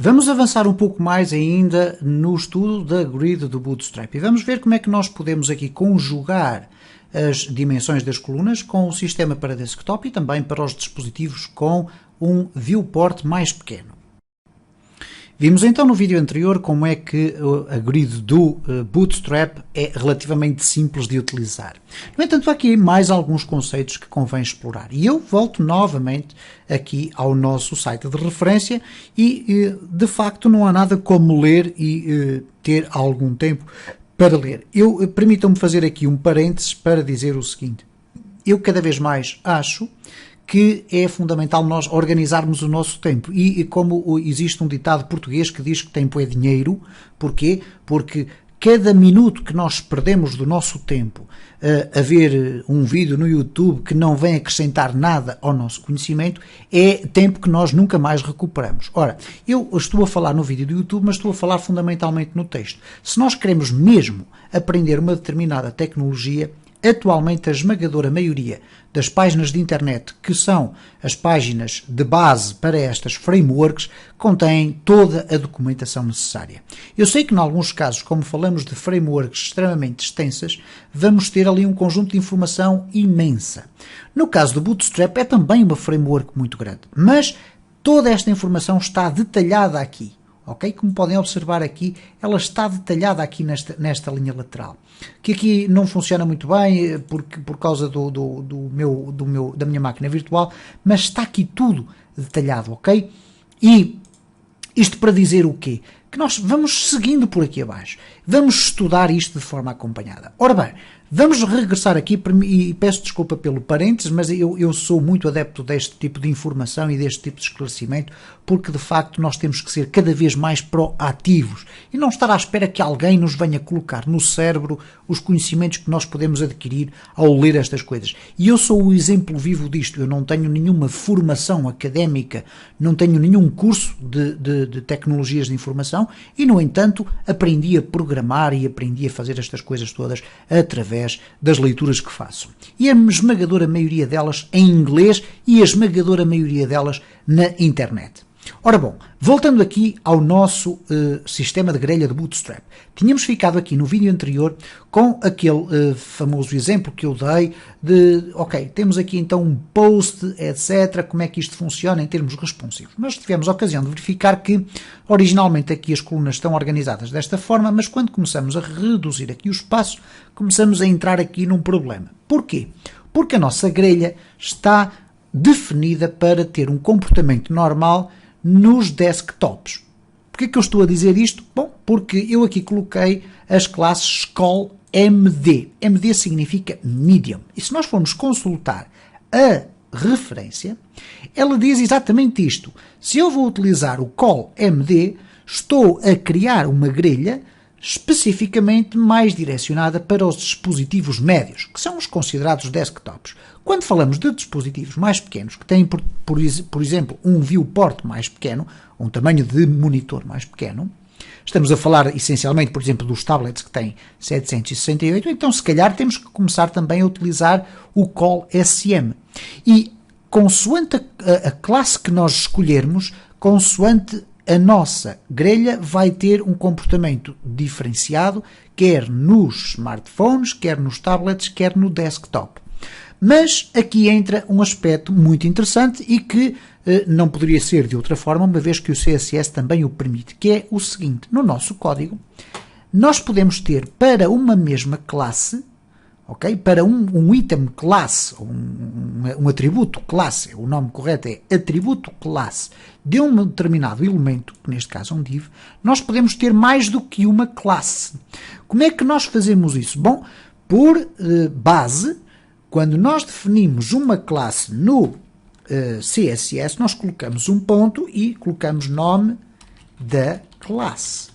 Vamos avançar um pouco mais ainda no estudo da grid do Bootstrap e vamos ver como é que nós podemos aqui conjugar as dimensões das colunas com o sistema para desktop e também para os dispositivos com um viewport mais pequeno. Vimos então no vídeo anterior como é que a grid do Bootstrap é relativamente simples de utilizar. No entanto, há aqui mais alguns conceitos que convém explorar. E eu volto novamente aqui ao nosso site de referência e, de facto, não há nada como ler e ter algum tempo para ler. Permitam-me fazer aqui um parênteses para dizer o seguinte. Eu cada vez mais acho que é fundamental nós organizarmos o nosso tempo. E como existe um ditado português que diz que tempo é dinheiro, porquê? Porque cada minuto que nós perdemos do nosso tempo a ver um vídeo no YouTube que não vem acrescentar nada ao nosso conhecimento é tempo que nós nunca mais recuperamos. Ora, eu estou a falar no vídeo do YouTube, mas estou a falar fundamentalmente no texto. Se nós queremos mesmo aprender uma determinada tecnologia, atualmente a esmagadora maioria das páginas de internet, que são as páginas de base para estas frameworks, contêm toda a documentação necessária. Eu sei que em alguns casos, como falamos de frameworks extremamente extensas, vamos ter ali um conjunto de informação imensa. No caso do Bootstrap é também uma framework muito grande, mas toda esta informação está detalhada aqui. Okay? Como podem observar aqui, ela está detalhada aqui nesta linha lateral. Que aqui não funciona muito bem por causa da minha máquina virtual, mas está aqui tudo detalhado, ok? E isto para dizer o quê? Que nós vamos seguindo por aqui abaixo. Vamos estudar isto de forma acompanhada. Ora bem, vamos regressar aqui e peço desculpa pelo parênteses, mas eu sou muito adepto deste tipo de informação e deste tipo de esclarecimento, porque de facto nós temos que ser cada vez mais proativos e não estar à espera que alguém nos venha colocar no cérebro os conhecimentos que nós podemos adquirir ao ler estas coisas. E eu sou o exemplo vivo disto. Eu não tenho nenhuma formação académica, não tenho nenhum curso de tecnologias de informação e, no entanto, aprendi a programar e aprendi a fazer estas coisas todas através das leituras que faço. E a esmagadora maioria delas em inglês e a esmagadora maioria delas na internet. Ora bom, voltando aqui ao nosso sistema de grelha de Bootstrap. Tínhamos ficado aqui no vídeo anterior com aquele famoso exemplo que eu dei de, ok, temos aqui então um post, etc, como é que isto funciona em termos responsivos. Mas tivemos a ocasião de verificar que originalmente aqui as colunas estão organizadas desta forma, mas quando começamos a reduzir aqui o espaço, começamos a entrar aqui num problema. Porquê? Porque a nossa grelha está definida para ter um comportamento normal nos desktops. Porquê que eu estou a dizer isto? Bom, porque eu aqui coloquei as classes call MD. MD significa medium. E se nós formos consultar a referência, ela diz exatamente isto. Se eu vou utilizar o call MD, estou a criar uma grelha especificamente mais direcionada para os dispositivos médios, que são os considerados desktops. Quando falamos de dispositivos mais pequenos, que têm, por exemplo, um viewport mais pequeno, um tamanho de monitor mais pequeno, estamos a falar essencialmente, por exemplo, dos tablets que têm 768, então se calhar temos que começar também a utilizar o call SM. E consoante a classe que nós escolhermos, consoante a nossa grelha vai ter um comportamento diferenciado, quer nos smartphones, quer nos tablets, quer no desktop. Mas aqui entra um aspecto muito interessante e que não poderia ser de outra forma, uma vez que o CSS também o permite, que é o seguinte: no nosso código, nós podemos ter para uma mesma classe, okay, para um item classe, um atributo classe, o nome correto é atributo classe, de um determinado elemento, que neste caso é um div, nós podemos ter mais do que uma classe. Como é que nós fazemos isso? Bom, por base, quando nós definimos uma classe no CSS, nós colocamos um ponto e colocamos nome da classe.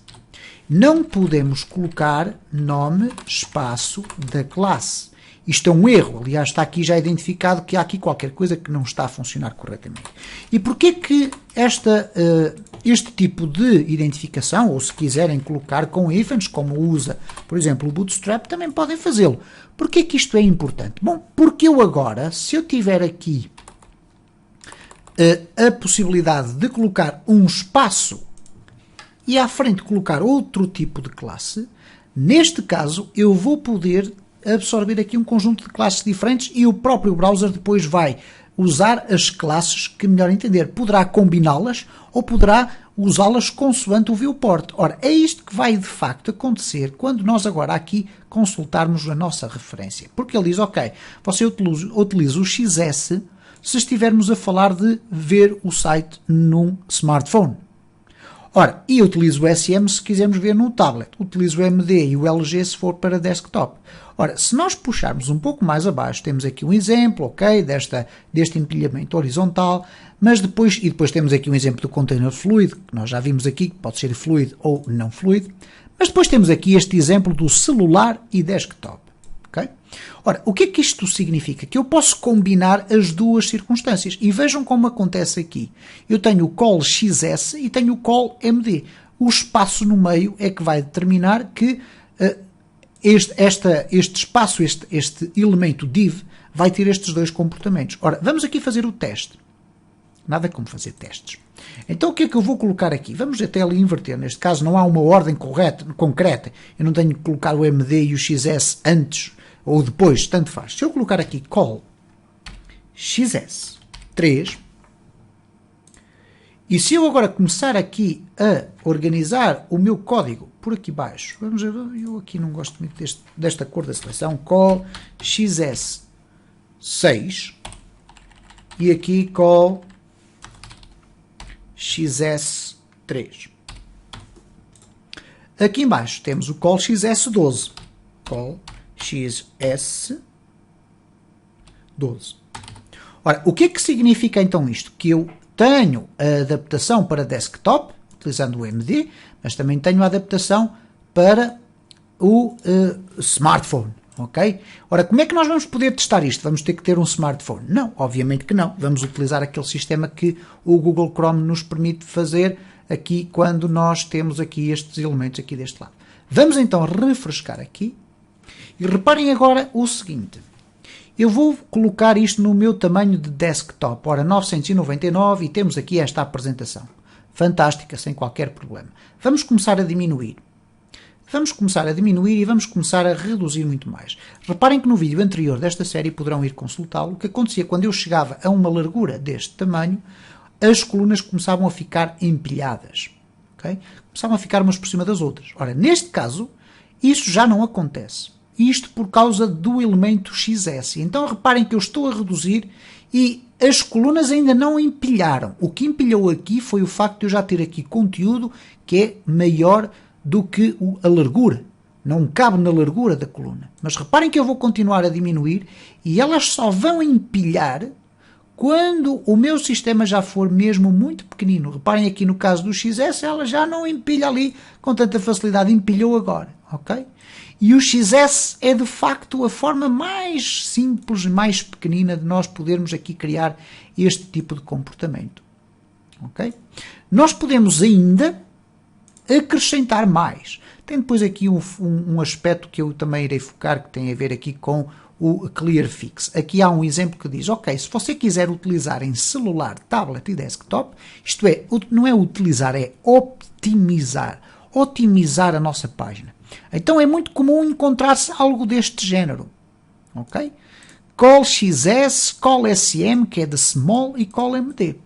Não podemos colocar nome espaço da classe. Isto é um erro. Aliás, está aqui já identificado que há aqui qualquer coisa que não está a funcionar corretamente. E porquê que este tipo de identificação, ou se quiserem colocar com hífens, como usa, por exemplo, o Bootstrap, também podem fazê-lo. Porquê que isto é importante? Bom, porque eu agora, se eu tiver aqui a possibilidade de colocar um espaço e à frente colocar outro tipo de classe, neste caso eu vou poder absorver aqui um conjunto de classes diferentes e o próprio browser depois vai usar as classes que melhor entender. Poderá combiná-las ou poderá usá-las consoante o viewport. Ora, é isto que vai de facto acontecer quando nós agora aqui consultarmos a nossa referência. Porque ele diz, ok, você utiliza o XS se estivermos a falar de ver o site num smartphone. Ora, e eu utilizo o SM se quisermos ver num tablet. Utilizo o MD e o LG se for para desktop. Ora, se nós puxarmos um pouco mais abaixo, temos aqui um exemplo, ok, deste empilhamento horizontal, mas depois temos aqui um exemplo do container fluid, que nós já vimos aqui, que pode ser fluid ou não fluid, mas depois temos aqui este exemplo do celular e desktop, ok? Ora, o que é que isto significa? Que eu posso combinar as duas circunstâncias, e vejam como acontece aqui. Eu tenho o call XS e tenho o call MD. O espaço no meio é que vai determinar que este espaço, este elemento div, vai ter estes dois comportamentos. Ora, vamos aqui fazer o teste. Nada como fazer testes. Então o que é que eu vou colocar aqui? Vamos até ali inverter. Neste caso não há uma ordem concreta. Eu não tenho que colocar o MD e o XS antes ou depois, tanto faz. Se eu colocar aqui call XS3, e se eu agora começar aqui a organizar o meu código por aqui baixo, vamos ver, eu aqui não gosto muito desta cor da seleção, call XS6 e aqui call XS3. Aqui embaixo temos o call XS12, call XS12. Ora, o que é que significa então isto? Que eu tenho a adaptação para desktop, utilizando o MD, mas também tenho a adaptação para o smartphone, ok? Ora, como é que nós vamos poder testar isto? Vamos ter que ter um smartphone? Não, obviamente que não. Vamos utilizar aquele sistema que o Google Chrome nos permite fazer aqui quando nós temos aqui estes elementos aqui deste lado. Vamos então refrescar aqui e reparem agora o seguinte. Eu vou colocar isto no meu tamanho de desktop, ora 999, e temos aqui esta apresentação. Fantástica, sem qualquer problema. Vamos começar a diminuir. Vamos começar a diminuir e vamos começar a reduzir muito mais. Reparem que no vídeo anterior desta série poderão ir consultá-lo. O que acontecia quando eu chegava a uma largura deste tamanho, as colunas começavam a ficar empilhadas. Okay? Começavam a ficar umas por cima das outras. Ora, neste caso, isso já não acontece. Isto por causa do elemento XS. Então reparem que eu estou a reduzir e as colunas ainda não empilharam. O que empilhou aqui foi o facto de eu já ter aqui conteúdo que é maior do que a largura. Não cabe na largura da coluna. Mas reparem que eu vou continuar a diminuir e elas só vão empilhar quando o meu sistema já for mesmo muito pequenino. Reparem aqui no caso do XS, ela já não empilha ali com tanta facilidade. Empilhou agora, ok? E o XS é de facto a forma mais simples, mais pequenina de nós podermos aqui criar este tipo de comportamento. Ok? Nós podemos ainda acrescentar mais. Tem depois aqui um aspecto que eu também irei focar, que tem a ver aqui com o ClearFix. Aqui há um exemplo que diz, ok, se você quiser utilizar em celular, tablet e desktop, isto é, não é utilizar, é optimizar. Otimizar a nossa página. Então é muito comum encontrar-se algo deste género. Ok? Call XS, Call SM, que é de small, e Call MD.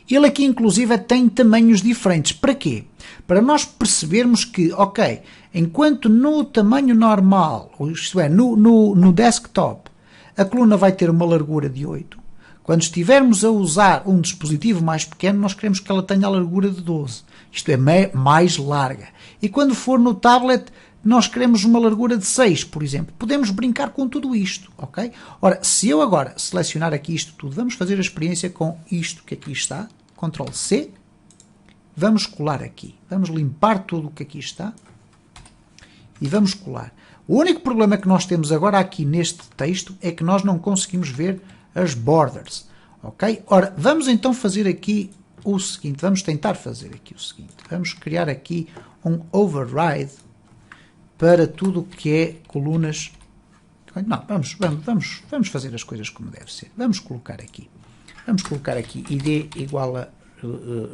Ele aqui inclusive tem tamanhos diferentes. Para quê? Para nós percebermos que, ok, enquanto no tamanho normal, isto é, no desktop, a coluna vai ter uma largura de 8, quando estivermos a usar um dispositivo mais pequeno, nós queremos que ela tenha a largura de 12. Isto é, mais larga. E quando for no tablet, nós queremos uma largura de 6, por exemplo. Podemos brincar com tudo isto, ok? Ora, se eu agora selecionar aqui isto tudo, vamos fazer a experiência com isto que aqui está. Ctrl C. Vamos colar aqui. Vamos limpar tudo o que aqui está. E vamos colar. O único problema que nós temos agora aqui neste texto é que nós não conseguimos ver as borders, ok? Ora, vamos então fazer aqui o seguinte, vamos tentar fazer aqui o seguinte, vamos criar aqui um override para tudo o que é colunas. Não, vamos fazer as coisas como deve ser. Vamos colocar aqui id igual a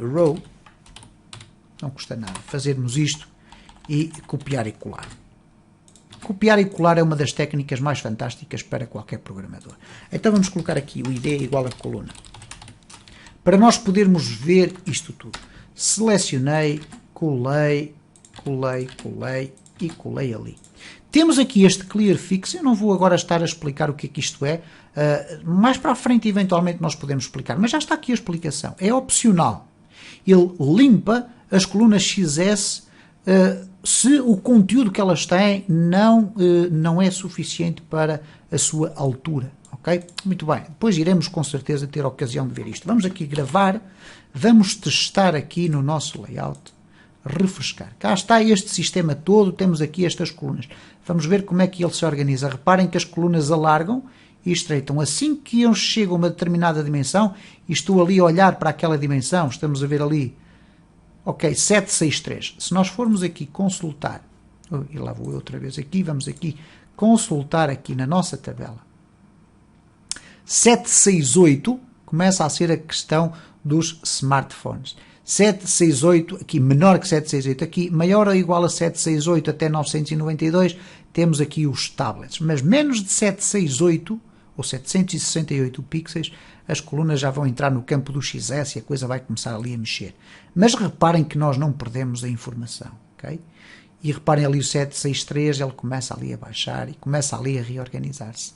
row, Não custa nada fazermos isto e copiar e colar. Copiar e colar é uma das técnicas mais fantásticas para qualquer programador. Então vamos colocar aqui o ID igual a coluna. Para nós podermos ver isto tudo. Selecionei, colei, colei, colei e colei ali. Temos aqui este clear fix. Eu não vou agora estar a explicar o que é que isto é. Mais para a frente eventualmente nós podemos explicar. Mas já está aqui a explicação. É opcional. Ele limpa as colunas XS se o conteúdo que elas têm não é suficiente para a sua altura. Ok? Muito bem. Depois iremos com certeza ter a ocasião de ver isto. Vamos aqui gravar. Vamos testar aqui no nosso layout. Refrescar. Cá está este sistema todo. Temos aqui estas colunas. Vamos ver como é que ele se organiza. Reparem que as colunas alargam e estreitam. Assim que eu chego a uma determinada dimensão e estou ali a olhar para aquela dimensão, estamos a ver ali, ok, 763. Se nós formos aqui consultar, e lá vou eu outra vez aqui, vamos aqui consultar aqui na nossa tabela. 768 começa a ser a questão dos smartphones. 768, aqui menor que 768, aqui maior ou igual a 768 até 992, temos aqui os tablets. Mas menos de 768 ou 768 pixels, as colunas já vão entrar no campo do XS e a coisa vai começar ali a mexer. Mas reparem que nós não perdemos a informação, ok? E reparem ali o 763, ele começa ali a baixar e começa ali a reorganizar-se.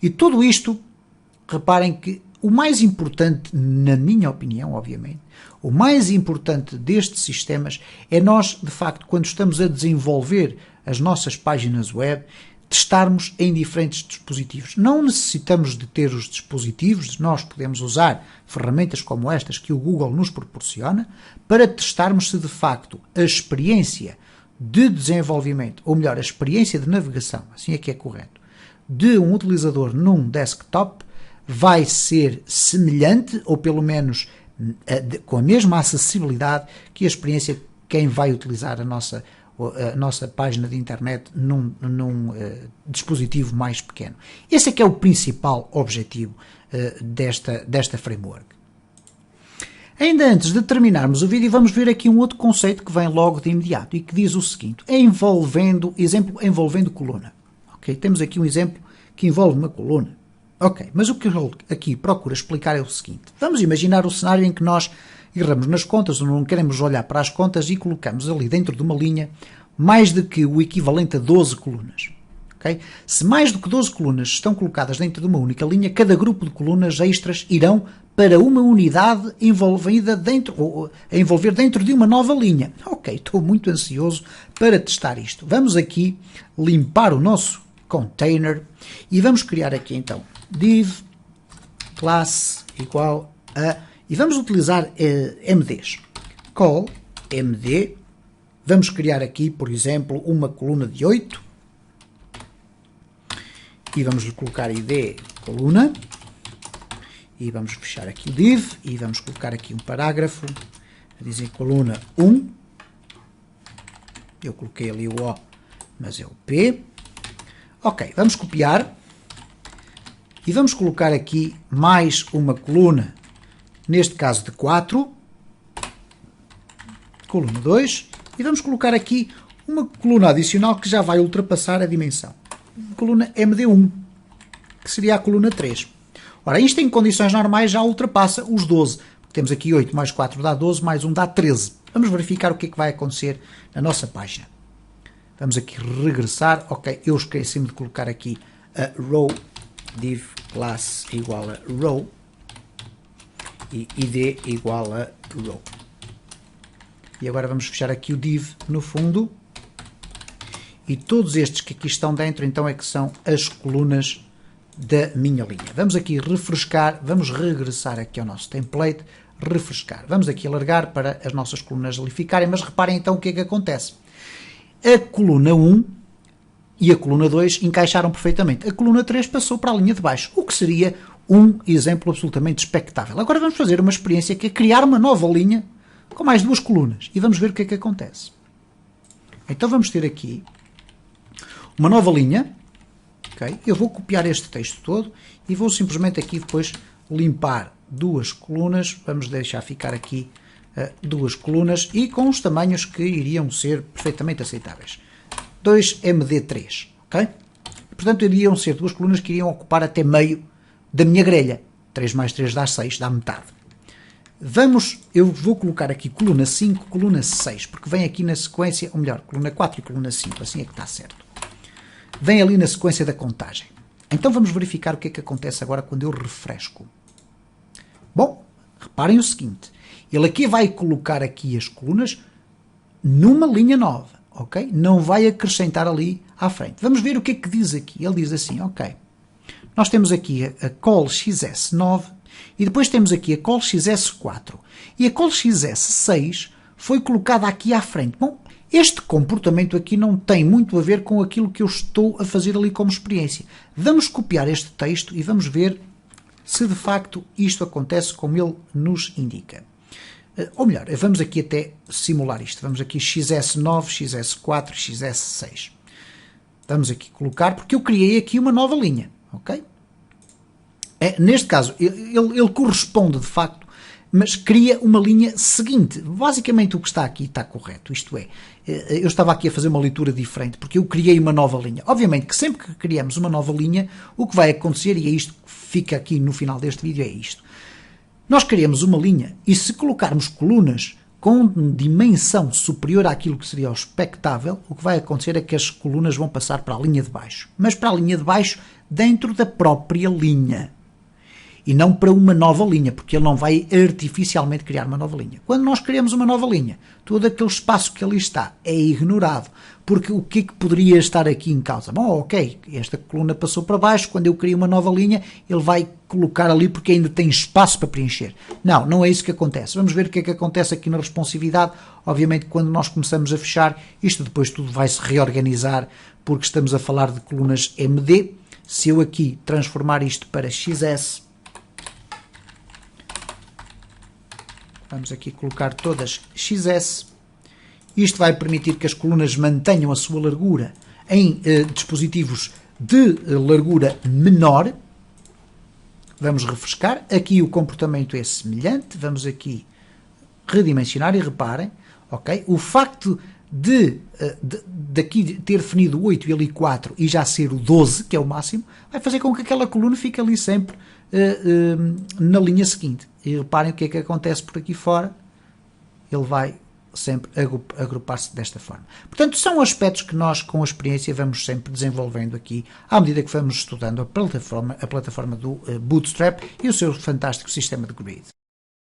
E tudo isto, reparem que o mais importante, na minha opinião, obviamente, o mais importante destes sistemas é nós, de facto, quando estamos a desenvolver as nossas páginas web, testarmos em diferentes dispositivos. Não necessitamos de ter os dispositivos, nós podemos usar ferramentas como estas que o Google nos proporciona para testarmos se, de facto, a experiência de desenvolvimento, ou melhor, a experiência de navegação, assim é que é correto, de um utilizador num desktop vai ser semelhante, ou pelo menos com a mesma acessibilidade que a experiência de quem vai utilizar a nossa página de internet num dispositivo mais pequeno. Esse é que é o principal objetivo desta framework. Ainda antes de terminarmos o vídeo, vamos ver aqui um outro conceito que vem logo de imediato e que diz o seguinte, exemplo envolvendo coluna. Okay? Temos aqui um exemplo que envolve uma coluna. Ok, mas o que eu aqui procuro explicar é o seguinte. Vamos imaginar o cenário em que nós erramos nas contas, ou não queremos olhar para as contas e colocamos ali dentro de uma linha mais do que o equivalente a 12 colunas. Okay? Se mais do que 12 colunas estão colocadas dentro de uma única linha, cada grupo de colunas extras irão para uma unidade envolvida a envolver dentro de uma nova linha. Ok, estou muito ansioso para testar isto. Vamos aqui limpar o nosso container e vamos criar aqui então div class igual a, e vamos utilizar MDs. Call MD, vamos criar aqui, por exemplo, uma coluna de 8 e vamos lhe colocar ID coluna e vamos fechar aqui o div e vamos colocar aqui um parágrafo a dizer coluna 1. Eu coloquei ali o O, mas é o P. Ok, vamos copiar e vamos colocar aqui mais uma coluna, neste caso de 4, coluna 2, e vamos colocar aqui uma coluna adicional que já vai ultrapassar a dimensão, coluna MD1, que seria a coluna 3. Ora, isto em condições normais já ultrapassa os 12, porque temos aqui 8 mais 4 dá 12, mais 1 dá 13. Vamos verificar o que é que vai acontecer na nossa página. Vamos aqui regressar. Ok, eu esqueci-me de colocar aqui a row div class igual a row e id igual a row. E agora vamos fechar aqui o div no fundo. E todos estes que aqui estão dentro, então, é que são as colunas da minha linha. Vamos aqui refrescar, vamos regressar aqui ao nosso template, refrescar. Vamos aqui alargar para as nossas colunas ali ficarem, mas reparem então o que é que acontece. A coluna 1 e a coluna 2 encaixaram perfeitamente. A coluna 3 passou para a linha de baixo, o que seria um exemplo absolutamente expectável. Agora vamos fazer uma experiência que é criar uma nova linha com mais duas colunas e vamos ver o que é que acontece. Então vamos ter aqui uma nova linha. Okay? Eu vou copiar este texto todo e vou simplesmente aqui depois limpar duas colunas. Vamos deixar ficar aqui duas colunas e com os tamanhos que iriam ser perfeitamente aceitáveis. 2MD3, ok? Portanto, iriam ser duas colunas que iriam ocupar até meio da minha grelha. 3 mais 3 dá 6, dá metade. Eu vou colocar aqui coluna 5, coluna 6, porque vem aqui na sequência, ou melhor, coluna 4 e coluna 5, assim é que está certo. Vem ali na sequência da contagem. Então vamos verificar o que é que acontece agora quando eu refresco. Bom, reparem o seguinte, ele aqui vai colocar aqui as colunas numa linha nova, ok? Não vai acrescentar ali à frente. Vamos ver o que é que diz aqui. Ele diz assim, ok, nós temos aqui a col XS9 e depois temos aqui a col XS4 e a col XS6 foi colocada aqui à frente. Bom, este comportamento aqui não tem muito a ver com aquilo que eu estou a fazer ali como experiência. Vamos copiar este texto e vamos ver se de facto isto acontece como ele nos indica. Ou melhor, vamos aqui até simular isto. Vamos aqui XS9, XS4, XS6. Vamos aqui colocar, porque eu criei aqui uma nova linha, ok? Neste caso, ele corresponde de facto, mas cria uma linha seguinte. Basicamente o que está aqui está correto, isto é, eu estava aqui a fazer uma leitura diferente, porque eu criei uma nova linha. Obviamente que sempre que criamos uma nova linha, o que vai acontecer, e é isto que fica aqui no final deste vídeo, é isto. Nós criamos uma linha e se colocarmos colunas com dimensão superior àquilo que seria o expectável, o que vai acontecer é que as colunas vão passar para a linha de baixo. Mas para a linha de baixo dentro da própria linha. E não para uma nova linha, porque ele não vai artificialmente criar uma nova linha. Quando nós criamos uma nova linha, todo aquele espaço que ali está é ignorado. Porque o que é que poderia estar aqui em causa? Bom, ok, esta coluna passou para baixo, quando eu crio uma nova linha, ele vai colocar ali porque ainda tem espaço para preencher. Não, não é isso que acontece. Vamos ver o que é que acontece aqui na responsividade. Obviamente, quando nós começamos a fechar, isto depois tudo vai se reorganizar, porque estamos a falar de colunas MD. Se eu aqui transformar isto para XS, vamos aqui colocar todas XS. Isto vai permitir que as colunas mantenham a sua largura em dispositivos de largura menor. Vamos refrescar. Aqui o comportamento é semelhante. Vamos aqui redimensionar e reparem, ok? O facto de daqui ter definido 8 e ali 4 e já ser o 12, que é o máximo, vai fazer com que aquela coluna fique ali sempre na linha seguinte. E reparem o que é que acontece por aqui fora. Ele vai sempre agrupar-se desta forma. Portanto, são aspectos que nós, com a experiência, vamos sempre desenvolvendo aqui, à medida que vamos estudando a plataforma do Bootstrap e o seu fantástico sistema de grid.